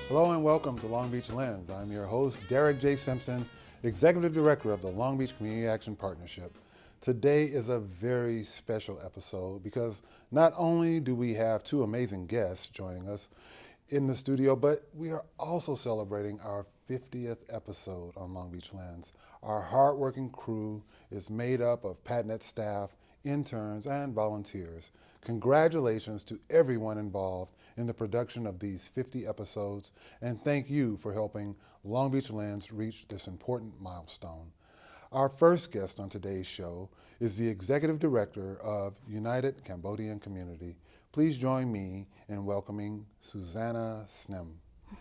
Hello and welcome to Long Beach Lens. I'm your host, Derek J. Simpson, Executive Director of the Long Beach Community Action Partnership. Today is a very special episode because not only do we have two amazing guests joining us in the studio, but we are also celebrating our 50th episode on Long Beach Lens. Our hardworking crew is made up of PatNet staff, interns, and volunteers. Congratulations to everyone involved in the production of these 50 episodes, and thank you for helping Long Beach Lens reach this important milestone. Our first guest on today's show is the Executive Director of United Cambodian Community. Please join me in welcoming Susana Sngiem.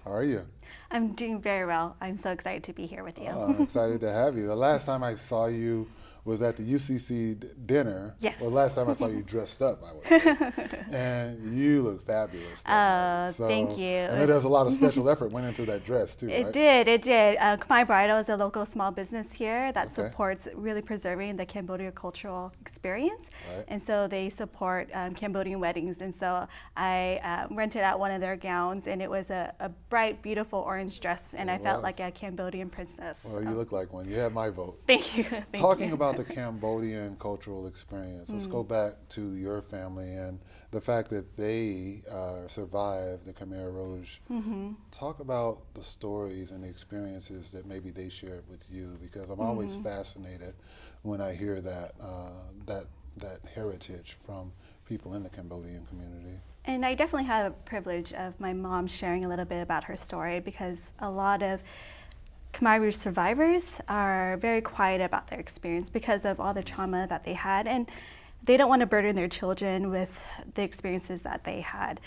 How are you? I'm doing very well. I'm so excited to be here with you. I'm excited to have you. The last time I saw you was at the UCC dinner. Yes. Or last time I saw you dressed up, I would say. And you look fabulous. So, thank you. I know there's a lot of special effort went into that dress too, It right? did. Khmer Bridal is a local small business here that supports really preserving the Cambodian cultural experience. Right. And so they support Cambodian weddings. And so I rented out one of their gowns, and it was a bright, beautiful orange dress, and I felt like a Cambodian princess. Well, you look like one. You have my vote. Thank you. Talking about the Cambodian cultural experience, let's go back to your family and the fact that they survived the Khmer Rouge. Talk about the stories and the experiences that maybe they shared with you, because I'm always fascinated when I hear that heritage from people in the Cambodian community. And I definitely had a privilege of my mom sharing a little bit about her story, because a lot of Khmer Rouge survivors are very quiet about their experience because of all the trauma that they had, and they don't want to burden their children with the experiences that they had.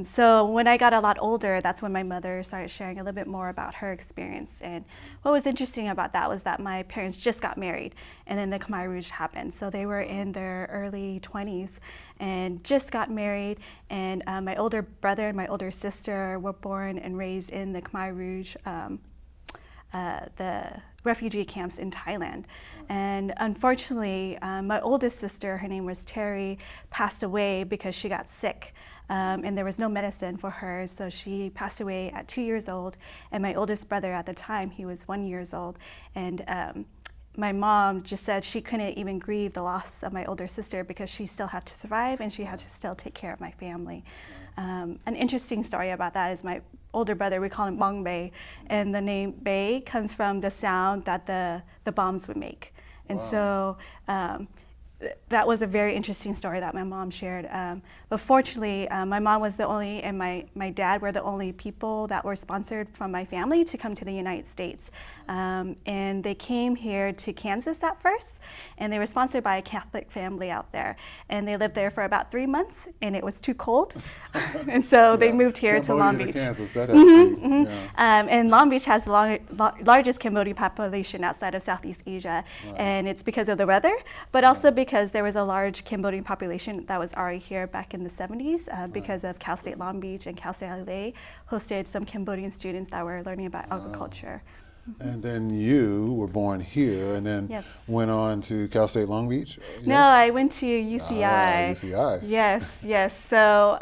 So when I got a lot older, that's when my mother started sharing a little bit more about her experience. And what was interesting about that was that my parents just got married, and then the Khmer Rouge happened. So they were in their early 20s and just got married, and my older brother and my older sister were born and raised in the Khmer Rouge the refugee camps in Thailand. And unfortunately, my oldest sister, her name was Terry, passed away because she got sick. And there was no medicine for her, so she passed away at 2 years old. And my oldest brother at the time, he was 1 year old. And my mom just said she couldn't even grieve the loss of my older sister because she still had to survive and she had to still take care of my family. An interesting story about that is my older brother, we call him Bong Bay, and the name Bay comes from the sound that the bombs would make. And so that was a very interesting story that my mom shared. But fortunately, my mom was the only, and my dad were the only people that were sponsored from my family to come to the United States. And they came here to Kansas at first, and they were sponsored by a Catholic family out there. And they lived there for about 3 months, and it was too cold. And so they moved here to Long Beach. Kansas, that has to be, yeah. And Long Beach has the largest Cambodian population outside of Southeast Asia. Right. And it's because of the weather, but also because there was a large Cambodian population that was already here back in the 70s because of Cal State Long Beach and Cal State LA hosted some Cambodian students that were learning about agriculture. And then you were born here and then went on to Cal State Long Beach? Yes? No, I went to UCI. UCI. Yes. So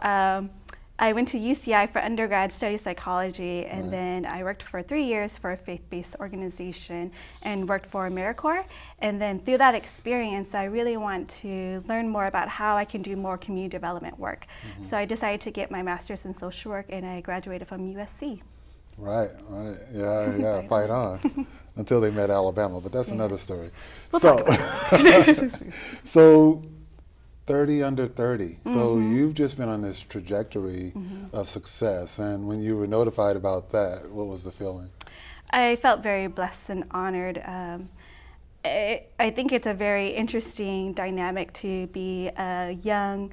I went to UCI for undergrad, studied psychology, and then I worked for 3 years for a faith-based organization and worked for AmeriCorps. And then through that experience, I really want to learn more about how I can do more community development work. So I decided to get my master's in social work, and I graduated from USC. Right. Yeah, fight on. Until they met Alabama, but that's another story. We'll talk about it. So 30 under 30. So you've just been on this trajectory of success, and when you were notified about that, what was the feeling? I felt very blessed and honored. I think it's a very interesting dynamic to be a young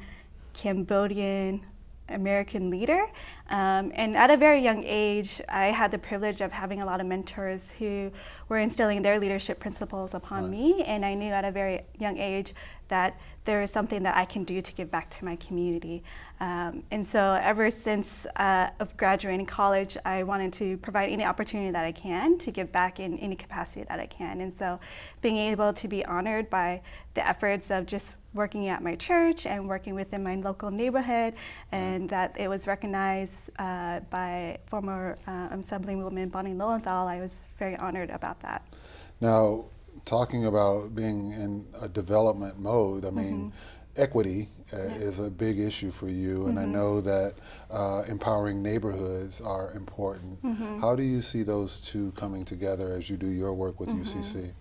Cambodian American leader. And at a very young age, I had the privilege of having a lot of mentors who were instilling their leadership principles upon me, and I knew at a very young age that there is something that I can do to give back to my community. And so ever since of graduating college, I wanted to provide any opportunity that I can to give back in any capacity that I can. And so being able to be honored by the efforts of just working at my church and working within my local neighborhood, and that it was recognized by former Assemblywoman Bonnie Lowenthal. I was very honored about that. Now, talking about being in a development mode, I mean, equity is a big issue for you, and I know that empowering neighborhoods are important. How do you see those two coming together as you do your work with UCC?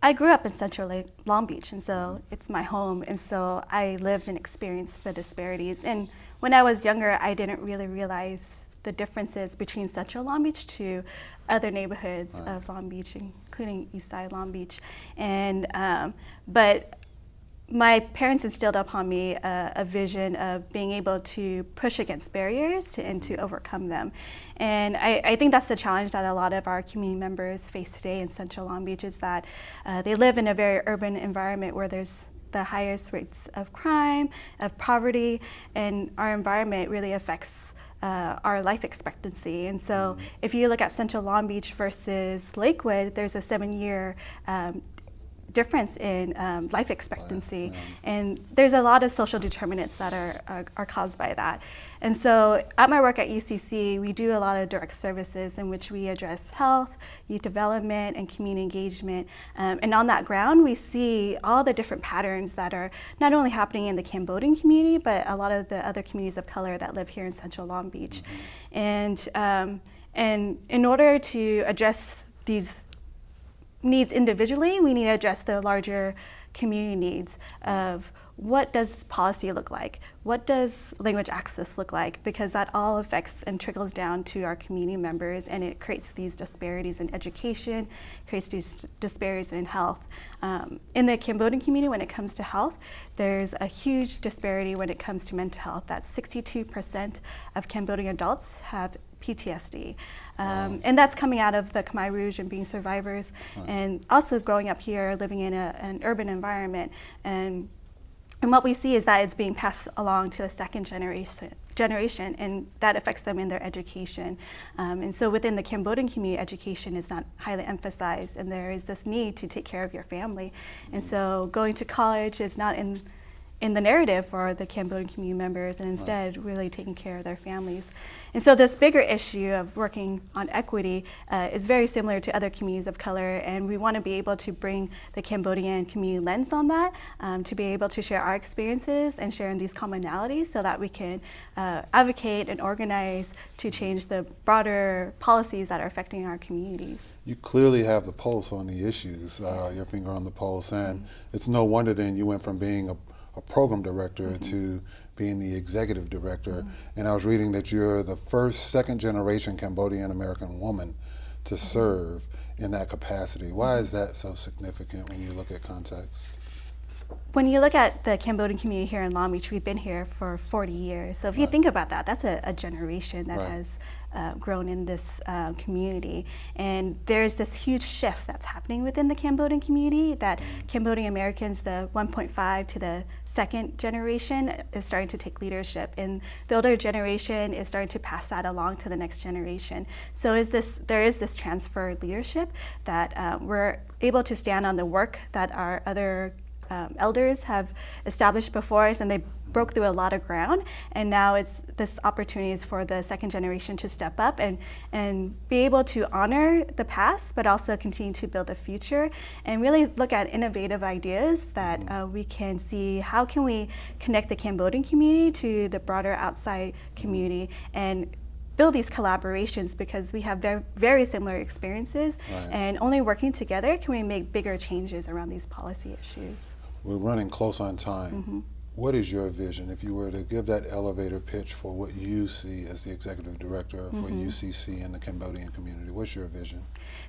I grew up in Central Long Beach, and so it's my home, and so I lived and experienced the disparities. And when I was younger, I didn't really realize the differences between Central Long Beach to other neighborhoods of Long Beach, including East Side Long Beach. And but my parents instilled upon me a vision of being able to push against barriers and to overcome them. And I think that's the challenge that a lot of our community members face today in Central Long Beach, is that they live in a very urban environment where there's the highest rates of crime, of poverty, and our environment really affects our life expectancy. And so if you look at Central Long Beach versus Lakewood, there's a 7-year difference in life expectancy, and there's a lot of social determinants that are caused by that. And so at my work at UCC, we do a lot of direct services in which we address health, youth development, and community engagement. And on that ground, we see all the different patterns that are not only happening in the Cambodian community, but a lot of the other communities of color that live here in Central Long Beach. And in order to address these needs individually, we need to address the larger community needs of what does policy look like? What does language access look like? Because that all affects and trickles down to our community members, and it creates these disparities in education, creates these disparities in health. In the Cambodian community, when it comes to health, there's a huge disparity when it comes to mental health. That 62% of Cambodian adults have PTSD. And that's coming out of the Khmer Rouge and being survivors, and also growing up here, living in an urban environment. And what we see is that it's being passed along to the second generation, and that affects them in their education. And so within the Cambodian community, education is not highly emphasized, and there is this need to take care of your family. And so going to college is not in the narrative for the Cambodian community members, and instead really taking care of their families. And so this bigger issue of working on equity is very similar to other communities of color, and we want to be able to bring the Cambodian community lens on that, to be able to share our experiences and share in these commonalities so that we can advocate and organize to change the broader policies that are affecting our communities. You clearly have the pulse on the issues, your finger on the pulse, and it's no wonder then you went from being a program director to being the executive director. And I was reading that you're the first second-generation Cambodian American woman to serve in that capacity. Why is that so significant when you look at context? When you look at the Cambodian community here in Long Beach, we've been here for 40 years. So if you think about that, that's a generation that has grown in this community. And there's this huge shift that's happening within the Cambodian community, that Cambodian Americans, the 1.5 to the second generation, is starting to take leadership, and the older generation is starting to pass that along to the next generation. So there is this transfer leadership that we're able to stand on the work that our other elders have established before us, and they broke through a lot of ground, and now it's this opportunity is for the second generation to step up and be able to honor the past, but also continue to build the future, and really look at innovative ideas that we can see how can we connect the Cambodian community to the broader outside community and build these collaborations, because we have very, very similar experiences, and only working together can we make bigger changes around these policy issues. We're running close on time. What is your vision if you were to give that elevator pitch for what you see as the executive director for UCC and the Cambodian community? What's your vision?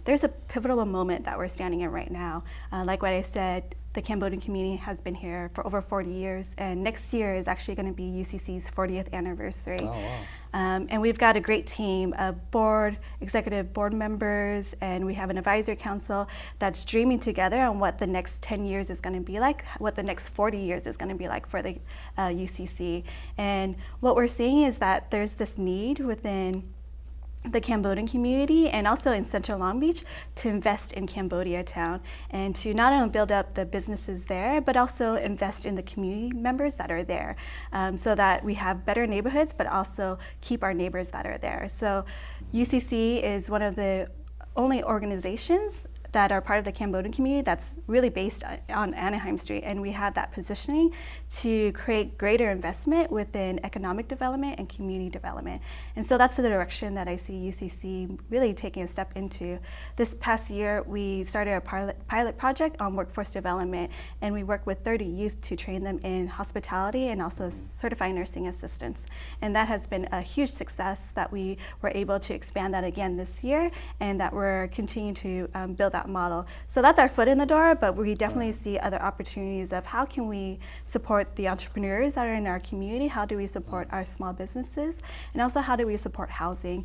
There's a pivotal moment that we're standing in right now. Like what I said, the Cambodian community has been here for over 40 years, and next year is actually going to be UCC's 40th anniversary. Oh, wow. And we've got a great team of executive board members, and we have an advisory council that's dreaming together on what the next 10 years is going to be like, what the next 40 years is going to be like for the UCC. And what we're seeing is that there's this need within the Cambodian community and also in Central Long Beach to invest in Cambodia town and to not only build up the businesses there, but also invest in the community members that are there so that we have better neighborhoods, but also keep our neighbors that are there. So UCC is one of the only organizations that are part of the Cambodian community that's really based on Anaheim Street, and we have that positioning to create greater investment within economic development and community development. And so that's the direction that I see UCC really taking a step into. This past year, we started a pilot project on workforce development, and we worked with 30 youth to train them in hospitality and also certified nursing assistants. And that has been a huge success that we were able to expand that again this year, and that we're continuing to build that model. So that's our foot in the door, but we definitely see other opportunities of how can we support the entrepreneurs that are in our community, how do we support our small businesses, and also how do we support housing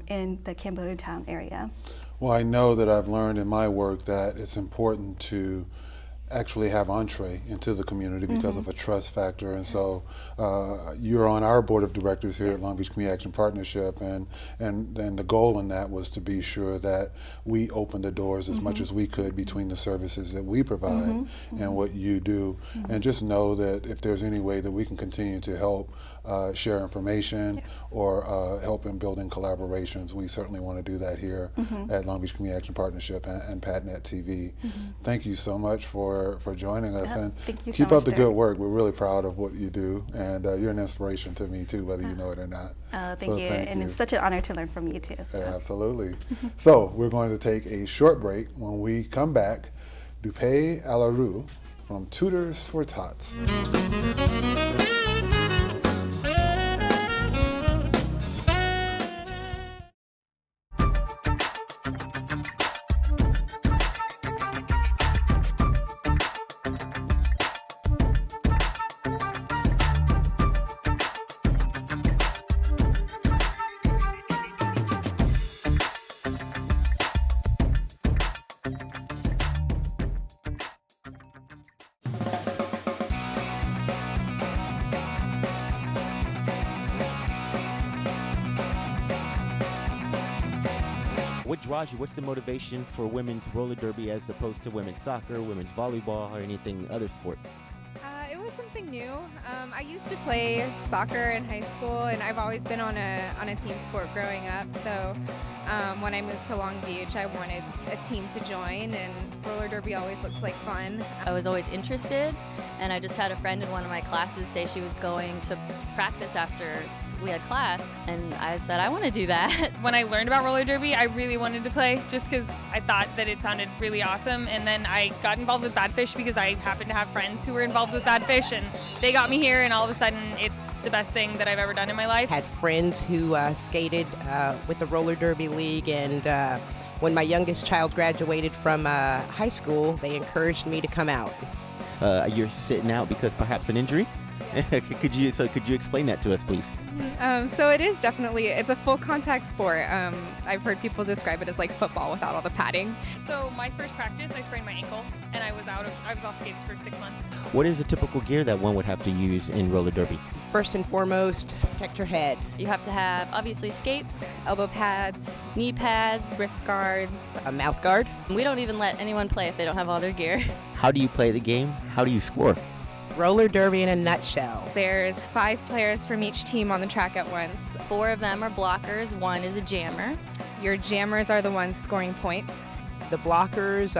in the Cambodian town area. Well, I know that I've learned in my work that it's important to actually have entree into the community because of a trust factor. And so you're on our board of directors here at Long Beach Community Action Partnership, and the goal in that was to be sure that we open the doors as much as we could between the services that we provide and what you do. And just know that if there's any way that we can continue to help share information or help in building collaborations, we certainly want to do that here at Long Beach Community Action Partnership and PatNet TV. Thank you so much for joining us, and thank you so keep much, up the Derek. good work. We're really proud of what you do, and you're an inspiration to me too, whether you know it or not. Thank you, and it's such an honor to learn from you too. So. Yeah, absolutely. So we're going to take a short break. When we come back, Dupe Aleru from Tutors for Tots. What draws you? What's the motivation for women's roller derby as opposed to women's soccer, women's volleyball, or anything other sport? It was something new. I used to play soccer in high school, and I've always been on a team sport growing up. So when I moved to Long Beach, I wanted a team to join, and roller derby always looked like fun. I was always interested, and I just had a friend in one of my classes say she was going to practice after we had class, and I said, I want to do that. When I learned about roller derby, I really wanted to play just because I thought that it sounded really awesome. And then I got involved with Badfish because I happened to have friends who were involved with Badfish, and they got me here, and all of a sudden it's the best thing that I've ever done in my life. Had friends who skated with the roller derby league, and when my youngest child graduated from high school, they encouraged me to come out. You're sitting out because perhaps an injury? Could you explain that to us, please? So it is definitely, it's a full contact sport. I've heard people describe it as like football without all the padding. So my first practice, I sprained my ankle, and I was off skates for 6 months. What is the typical gear that one would have to use in roller derby? First and foremost, protect your head. You have to have, obviously, skates, Elbow pads, knee pads. wrist guards. A mouth guard. We don't even let anyone play if they don't have all their gear. How do you play the game? How do you score? Roller derby in a nutshell. There's 5 players from each team on the track at once. 4 of them are blockers, 1 is a jammer. Your jammers are the ones scoring points. The blockers'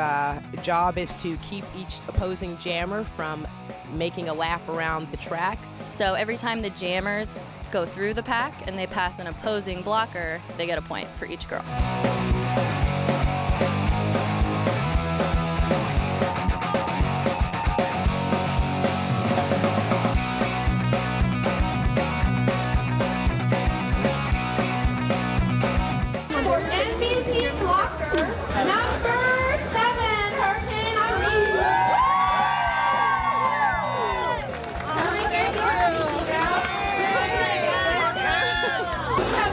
job is to keep each opposing jammer from making a lap around the track. So every time the jammers go through the pack and they pass an opposing blocker, they get a point for each girl.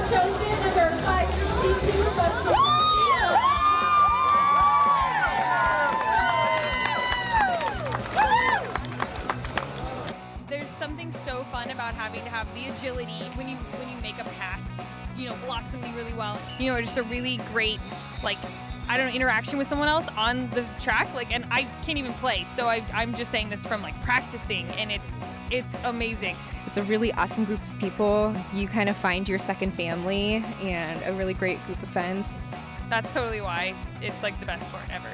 Chosen number 562. having to have the agility when you make a pass, block somebody really well, just a really great, interaction with someone else on the track. And I can't even play, so I'm just saying this from practicing, and it's amazing. It's a really awesome group of people. You kind of find your second family and a really great group of friends. That's totally why it's the best sport ever.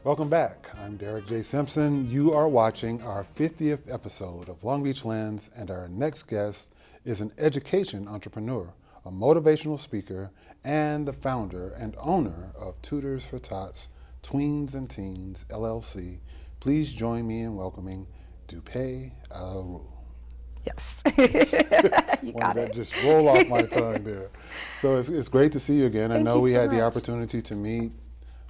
Welcome back. I'm Derek J. Simpson. You are watching our 50th episode of Long Beach Lens, and our next guest is an education entrepreneur, a motivational speaker, and the founder and owner of Tutors for Tots, Tweens and Teens, LLC. Please join me in welcoming Dupe Aleru. Yes. You got it. Just roll off my tongue there. So it's great to see you again. I know we had the much. opportunity to meet,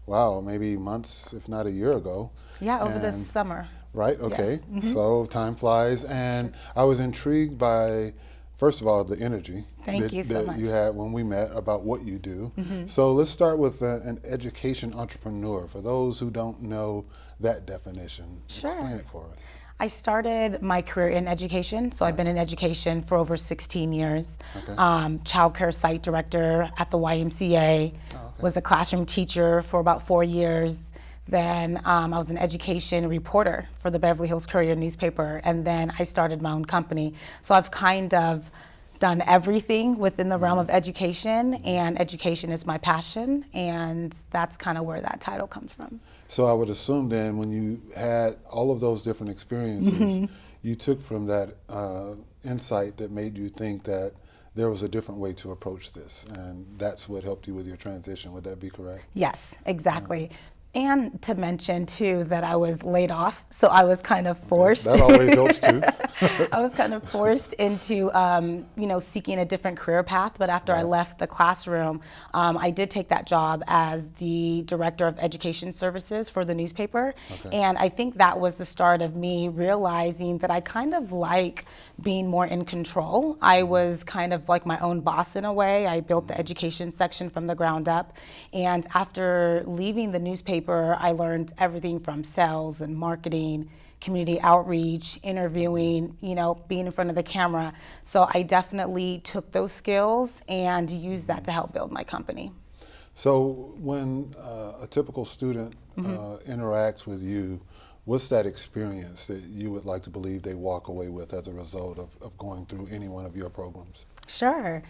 maybe months, if not a year ago. Yeah, over the summer. Right, okay. Yes. So time flies, and I was intrigued by, first of all, the energy Thank you so much. you had when we met about what you do. So let's start with an education entrepreneur. For those who don't know that definition, Sure. explain it for us. I started my career in education, so I've been in education for over 16 years. Okay. Child care site director at the YMCA, was a classroom teacher for about 4 years. Then I was an education reporter for the Beverly Hills Courier newspaper, and then I started my own company. So I've kind of done everything within the realm of education, and education is my passion, and that's kind of where that title comes from. So I would assume then when you had all of those different experiences, you took from that insight that made you think that there was a different way to approach this, and that's what helped you with your transition. Would that be correct? Yes, exactly. And to mention too that I was laid off, so I was kind of forced. That always helps too. I was kind of forced into, seeking a different career path. But after I left the classroom, I did take that job as the director of education services for the newspaper. And I think that was the start of me realizing that I kind of like being more in control. I was kind of like my own boss in a way. I built the education section from the ground up. And after leaving the newspaper, I learned everything from sales and marketing, community outreach, interviewing, being in front of the camera. So I definitely took those skills and used that to help build my company. So when a typical student interacts with you, what's that experience that you would like to believe they walk away with as a result of going through any one of your programs? Sure.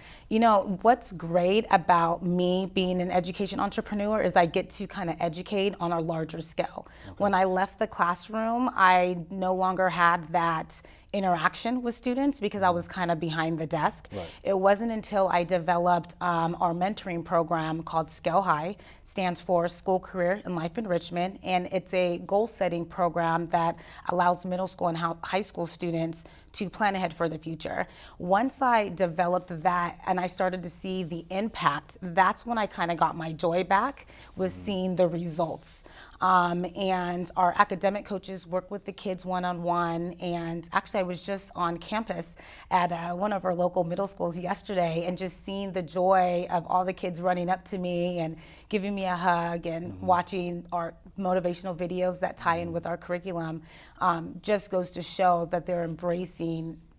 What's great about me being an education entrepreneur is I get to kind of educate on a larger scale. When I left the classroom, I no longer had that interaction with students because I was kind of behind the desk. It wasn't until I developed our mentoring program called Scale High, stands for School Career and Life Enrichment, and it's a goal-setting program that allows middle school and high school students to plan ahead for the future. Once I developed that and I started to see the impact, that's when I kind of got my joy back, was seeing the results. And our academic coaches work with the kids one-on-one, and actually I was just on campus at one of our local middle schools yesterday, and just seeing the joy of all the kids running up to me and giving me a hug and watching our motivational videos that tie in with our curriculum just goes to show that they're embracing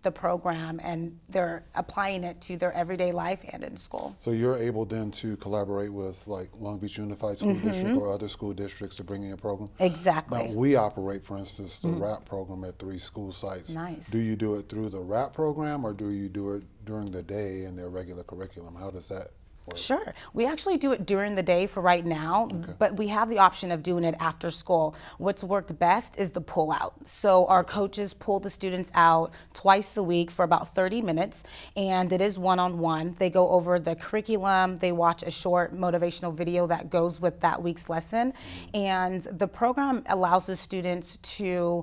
the program and they're applying it to their everyday life and in school. So you're able then to collaborate with like Long Beach Unified School District or other school districts to bring in your program? Exactly. Now, we operate, for instance, the RAP program at 3 school sites. Nice. Do you do it through the RAP program, or do you do it during the day in their regular curriculum? How does that work? Sure. We actually do it during the day for right now, but we have the option of doing it after school. What's worked best is the pull out. So our coaches pull the students out twice a week for about 30 minutes, and it is one-on-one. They go over the curriculum, they watch a short motivational video that goes with that week's lesson, and the program allows the students to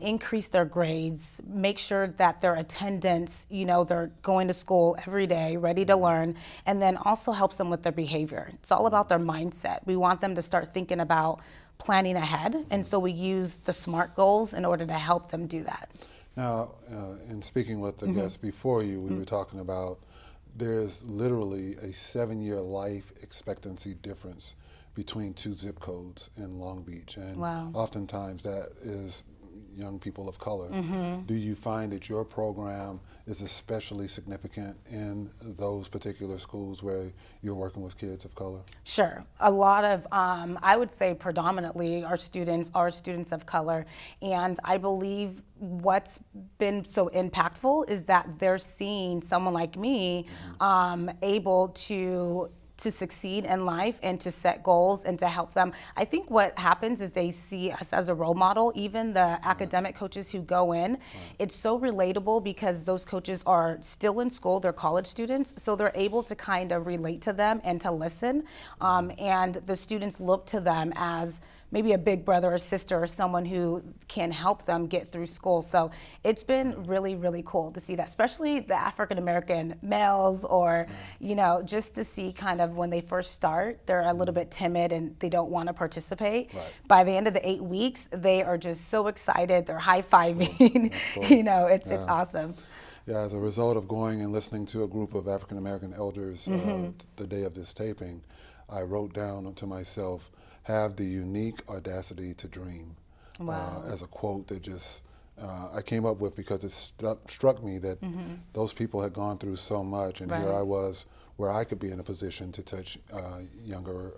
increase their grades, make sure that their attendance, they're going to school every day, ready to learn, and then also helps them with their behavior. It's all about their mindset. We want them to start thinking about planning ahead, and so we use the SMART goals in order to help them do that. Now, in speaking with the guests before you, we were talking about there's literally a 7-year life expectancy difference between 2 zip codes in Long Beach, and Wow. oftentimes that is young people of color. Do you find that your program is especially significant in those particular schools where you're working with kids of color? Sure. A lot of, I would say predominantly our students are students of color. And I believe what's been so impactful is that they're seeing someone like me able to succeed in life and to set goals and to help them. I think what happens is they see us as a role model. Even the academic coaches who go in, it's so relatable because those coaches are still in school, they're college students, so they're able to kind of relate to them and to listen. And the students look to them as maybe a big brother or sister or someone who can help them get through school. So it's been really, really cool to see that, especially the African American males, or, you know, just to see kind of when they first start, they're a little bit timid and they don't want to participate. Right. By the end of the 8 weeks, they are just so excited, they're high-fiving, Cool. you know, it's awesome. Yeah, as a result of going and listening to a group of African American elders the day of this taping, I wrote down to myself, have the unique audacity to dream. Wow. As a quote that just I came up with because it struck me that those people had gone through so much, and here Right. I was where I could be in a position to touch younger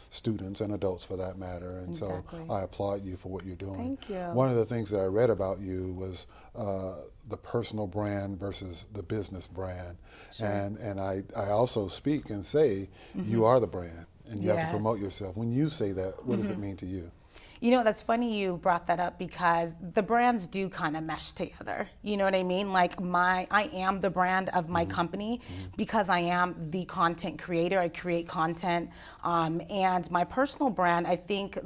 students and adults for that matter. And Exactly. so I applaud you for what you're doing. Thank you. One of the things that I read about you was the personal brand versus the business brand. Sure. And I also speak and say you are the brand and you have to Yes. promote yourself. When you say that, what does it mean to you? You know, that's funny you brought that up because the brands do kind of mesh together. You know what I mean? Like I am the brand of my company because I am the content creator. I create content. And my personal brand, I think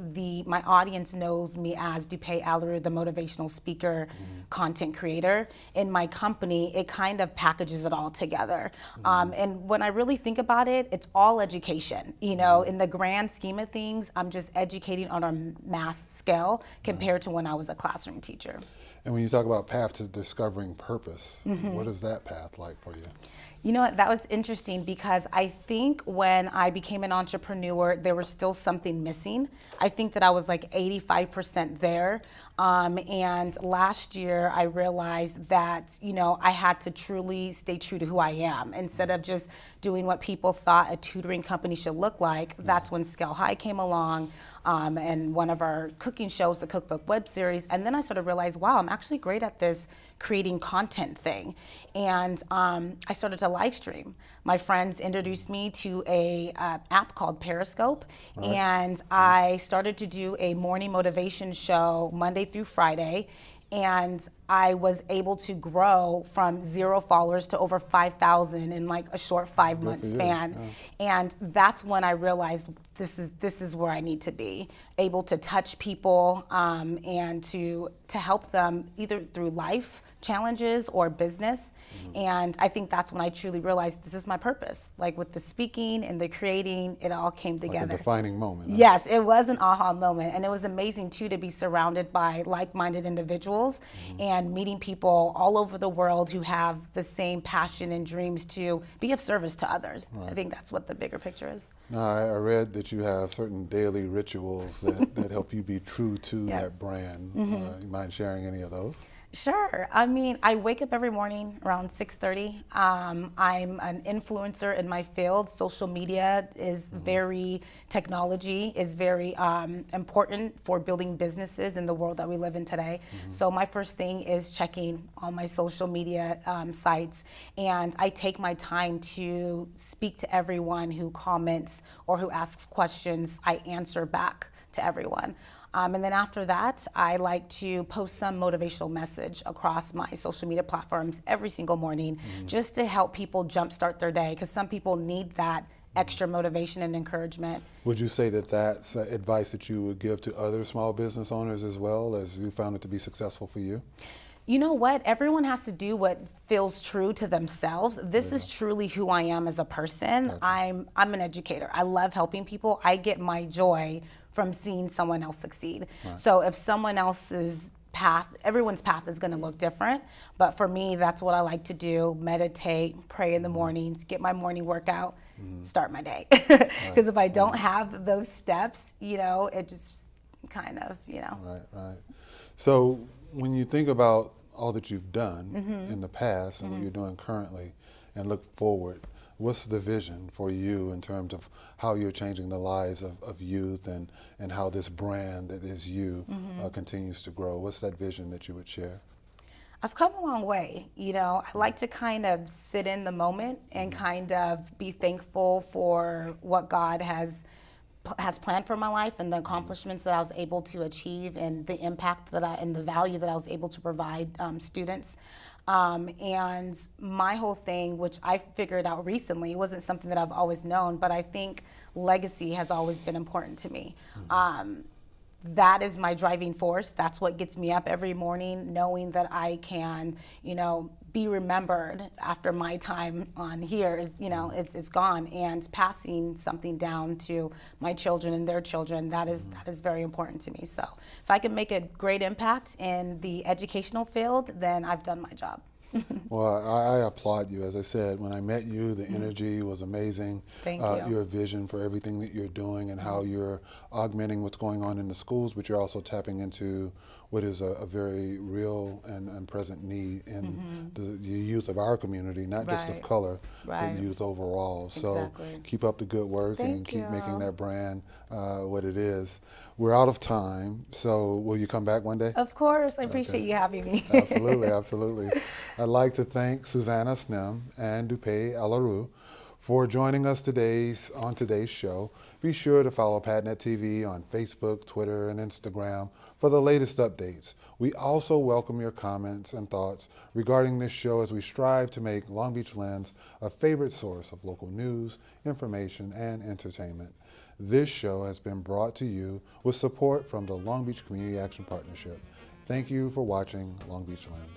my audience knows me as Dupe, Aleru, the motivational speaker, content creator. In my company, it kind of packages it all together. And when I really think about it, it's all education. You know, in the grand scheme of things, I'm just educating on a mass scale compared to when I was a classroom teacher. And when you talk about path to discovering purpose, what is that path like for you? You know what, that was interesting because I think when I became an entrepreneur, there was still something missing. I think that I was like 85% there. And last year I realized that, you know, I had to truly stay true to who I am. Instead of just doing what people thought a tutoring company should look like, that's when Scale High came along. And one of our cooking shows, the cookbook web series. And then I sort of realized, wow, I'm actually great at this creating content thing. And I started to live stream. My friends introduced me to a app called Periscope. Right. And I started to do a morning motivation show Monday through Friday. And I was able to grow from 0 followers to over 5,000 in like a short 5-month span. And that's when I realized this is where I need to be, able to touch people and to help them either through life challenges or business. And I think that's when I truly realized this is my purpose. Like with the speaking and the creating, it all came together. Like a defining moment. Huh? Yes, it was an aha moment. And it was amazing too to be surrounded by like-minded individuals and meeting people all over the world who have the same passion and dreams to be of service to others. Right. I think that's what the bigger picture is. Now, I read that you have certain daily rituals that help you be true to that brand. You mind sharing any of those? Sure. I mean, I wake up every morning around 6:30. I'm an influencer in my field. Social media is technology is very important for building businesses in the world that we live in today. So my first thing is checking all my social media sites, and I take my time to speak to everyone who comments or who asks questions. I answer back to everyone. And then after that, I like to post some motivational message across my social media platforms every single morning just to help people jumpstart their day, because some people need that extra motivation and encouragement. Would you say that that's advice that you would give to other small business owners as well, as you found it to be successful for you? You know what? Everyone has to do what feels true to themselves. This is truly who I am as a person. Gotcha. I'm an educator. I love helping people. I get my joy from seeing someone else succeed. So if someone else's path, everyone's path is going to look different, but for me, that's what I like to do: meditate, pray in the mornings, get my morning workout, start my day. Because if I don't have those steps, it just kind of, Right. So when you think about all that you've done in the past and what you're doing currently and look forward, what's the vision for you in terms of how you're changing the lives of youth and how this brand that is you continues to grow? What's that vision that you would share? I've come a long way. I like to kind of sit in the moment and kind of be thankful for what God has planned for my life and the accomplishments that I was able to achieve and the impact and the value that I was able to provide students. And my whole thing, which I figured out recently, wasn't something that I've always known, but I think legacy has always been important to me. That is my driving force. That's what gets me up every morning, knowing that I can, be remembered after my time on here is, it's gone, and passing something down to my children and their children, that is very important to me. So if I can make a great impact in the educational field, then I've done my job. Well, I applaud you. As I said, when I met you, the energy was amazing. Thank you. Your vision for everything that you're doing and how you're augmenting what's going on in the schools, but you're also tapping into what is a very real and present need in the youth of our community, not just of color, but youth overall. So Exactly. keep up the good work and Thank keep you. making that brand what it is. We're out of time, so will you come back one day? Of course, I appreciate you having me. Absolutely. I'd like to thank Susana Sngiem and Dupe Aleru for joining us on today's show. Be sure to follow PatNet TV on Facebook, Twitter, and Instagram for the latest updates. We also welcome your comments and thoughts regarding this show as we strive to make Long Beach Lens a favorite source of local news, information, and entertainment. This show has been brought to you with support from the Long Beach Community Action Partnership. Thank you for watching Long Beach Lens.